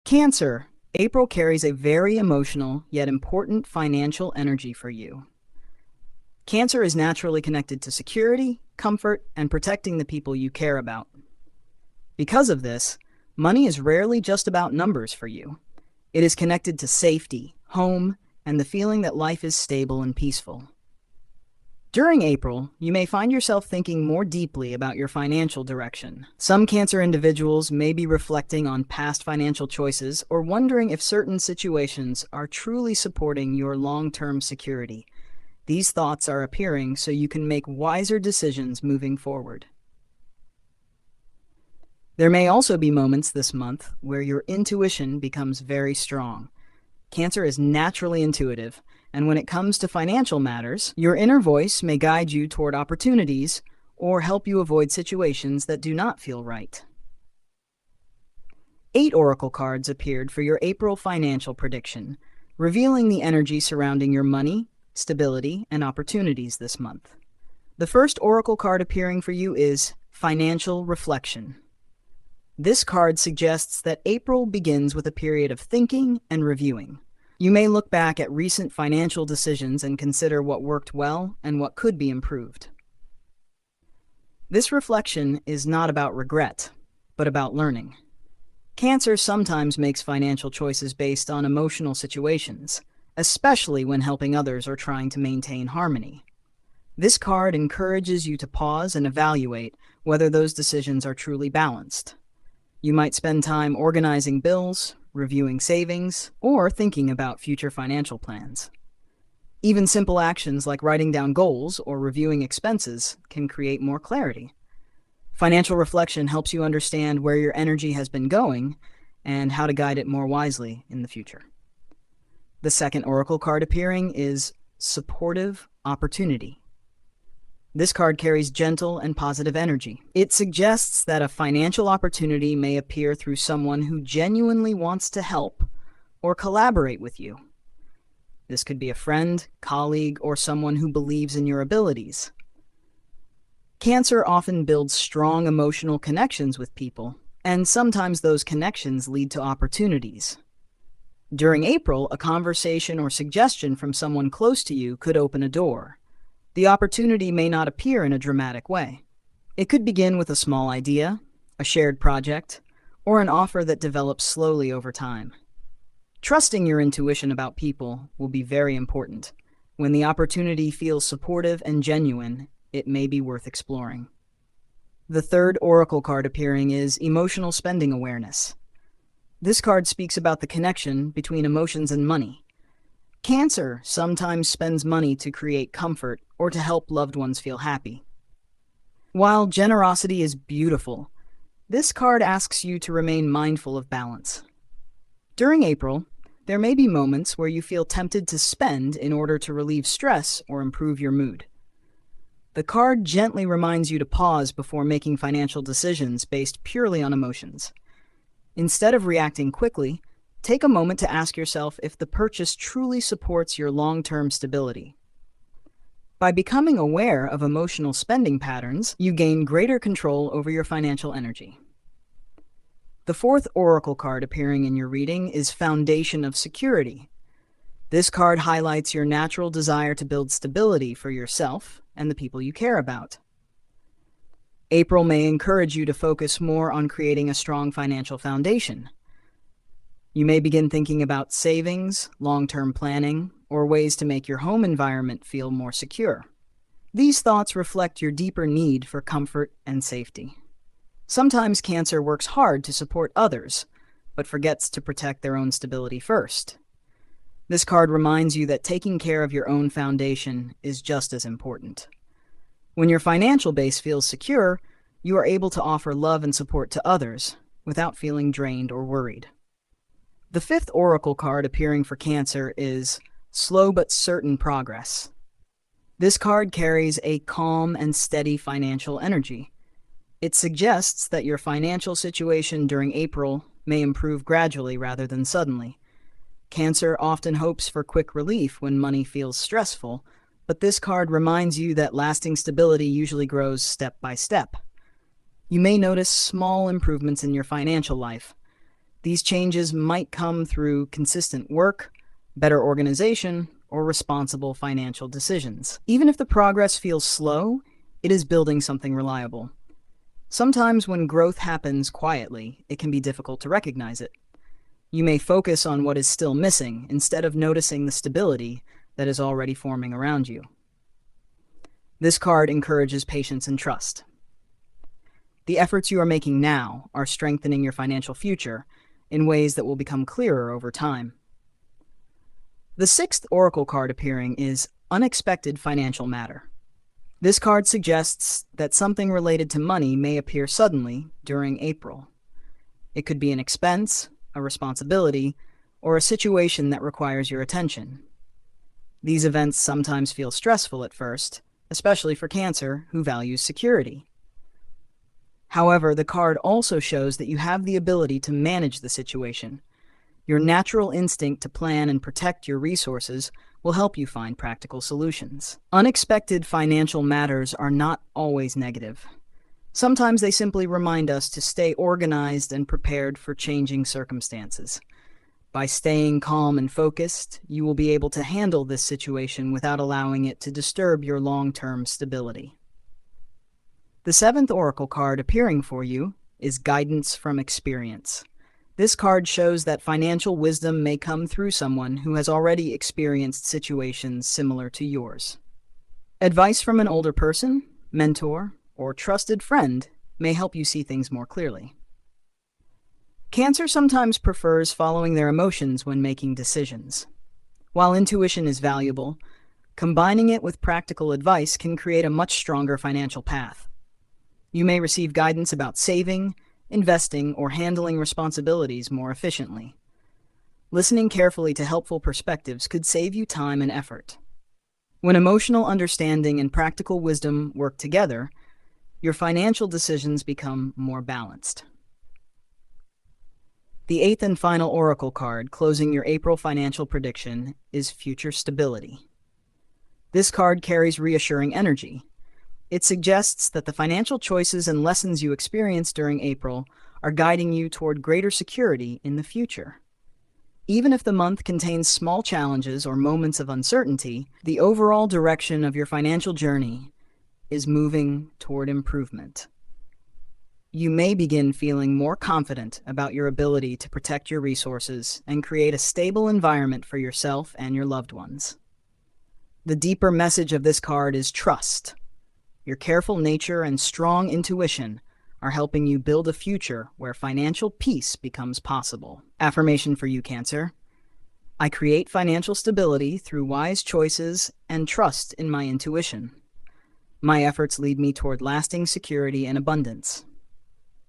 Cancer. April carries a very emotional yet important financial energy for you. Cancer is naturally connected to security, comfort, and protecting the people you care about. Because of this, money is rarely just about numbers for you. It is connected to safety, home, and the feeling that life is stable and peaceful. During April, you may find yourself thinking more deeply about your financial direction. Some Cancer individuals may be reflecting on past financial choices or wondering if certain situations are truly supporting your long-term security. These thoughts are appearing so you can make wiser decisions moving forward. There may also be moments this month where your intuition becomes very strong. Cancer is naturally intuitive, and when it comes to financial matters, your inner voice may guide you toward opportunities or help you avoid situations that do not feel right. 8 oracle cards appeared for your April financial prediction, revealing the energy surrounding your money, stability, and opportunities this month. The first oracle card appearing for you is Financial Reflection. This card suggests that April begins with a period of thinking and reviewing. You may look back at recent financial decisions and consider what worked well and what could be improved. This reflection is not about regret, but about learning. Cancer sometimes makes financial choices based on emotional situations, especially when helping others or trying to maintain harmony. This card encourages you to pause and evaluate whether those decisions are truly balanced. You might spend time organizing bills, reviewing savings, or thinking about future financial plans. Even simple actions like writing down goals or reviewing expenses can create more clarity. Financial reflection helps you understand where your energy has been going and how to guide it more wisely in the future. The second oracle card appearing is Supportive Opportunity. This card carries gentle and positive energy. It suggests that a financial opportunity may appear through someone who genuinely wants to help or collaborate with you. This could be a friend, colleague, or someone who believes in your abilities. Cancer often builds strong emotional connections with people, and sometimes those connections lead to opportunities. During April, a conversation or suggestion from someone close to you could open a door. The opportunity may not appear in a dramatic way. It could begin with a small idea, a shared project, or an offer that develops slowly over time. Trusting your intuition about people will be very important. When the opportunity feels supportive and genuine, it may be worth exploring. The third oracle card appearing is Emotional Spending Awareness. This card speaks about the connection between emotions and money. Cancer sometimes spends money to create comfort or to help loved ones feel happy. While generosity is beautiful, this card asks you to remain mindful of balance. During April, there may be moments where you feel tempted to spend in order to relieve stress or improve your mood. The card gently reminds you to pause before making financial decisions based purely on emotions. Instead of reacting quickly, take a moment to ask yourself if the purchase truly supports your long-term stability. By becoming aware of emotional spending patterns, you gain greater control over your financial energy. The fourth oracle card appearing in your reading is Foundation of Security. This card highlights your natural desire to build stability for yourself and the people you care about. April may encourage you to focus more on creating a strong financial foundation. You may begin thinking about savings, long-term planning, or ways to make your home environment feel more secure. These thoughts reflect your deeper need for comfort and safety. Sometimes Cancer works hard to support others, but forgets to protect their own stability first. This card reminds you that taking care of your own foundation is just as important. When your financial base feels secure, you are able to offer love and support to others without feeling drained or worried. The fifth oracle card appearing for Cancer is Slow but Certain Progress. This card carries a calm and steady financial energy. It suggests that your financial situation during April may improve gradually rather than suddenly. Cancer often hopes for quick relief when money feels stressful, but this card reminds you that lasting stability usually grows step by step. You may notice small improvements in your financial life. These changes might come through consistent work, better organization, or responsible financial decisions. Even if the progress feels slow, it is building something reliable. Sometimes when growth happens quietly, it can be difficult to recognize it. You may focus on what is still missing instead of noticing the stability that is already forming around you. This card encourages patience and trust. The efforts you are making now are strengthening your financial future in ways that will become clearer over time. The sixth oracle card appearing is Unexpected Financial Matter. This card suggests that something related to money may appear suddenly during April. It could be an expense, a responsibility, or a situation that requires your attention. These events sometimes feel stressful at first, especially for Cancer, who values security. However, the card also shows that you have the ability to manage the situation. Your natural instinct to plan and protect your resources will help you find practical solutions. Unexpected financial matters are not always negative. Sometimes they simply remind us to stay organized and prepared for changing circumstances. By staying calm and focused, you will be able to handle this situation without allowing it to disturb your long-term stability. The seventh oracle card appearing for you is Guidance from Experience. This card shows that financial wisdom may come through someone who has already experienced situations similar to yours. Advice from an older person, mentor, or trusted friend may help you see things more clearly. Cancer sometimes prefers following their emotions when making decisions. While intuition is valuable, combining it with practical advice can create a much stronger financial path. You may receive guidance about saving, investing, or handling responsibilities more efficiently. Listening carefully to helpful perspectives could save you time and effort. When emotional understanding and practical wisdom work together, your financial decisions become more balanced. The eighth and final oracle card closing your April financial prediction is Future Stability. This card carries reassuring energy. It suggests that the financial choices and lessons you experience during April are guiding you toward greater security in the future. Even if the month contains small challenges or moments of uncertainty, the overall direction of your financial journey is moving toward improvement. You may begin feeling more confident about your ability to protect your resources and create a stable environment for yourself and your loved ones. The deeper message of this card is trust. Your careful nature and strong intuition are helping you build a future where financial peace becomes possible. Affirmation for you, Cancer. I create financial stability through wise choices and trust in my intuition. My efforts lead me toward lasting security and abundance.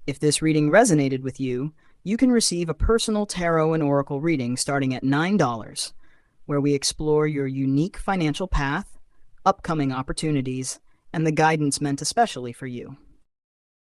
If this reading resonated with you, you can receive a personal tarot and oracle reading starting at $9, where we explore your unique financial path, upcoming opportunities, and the guidance meant especially for you.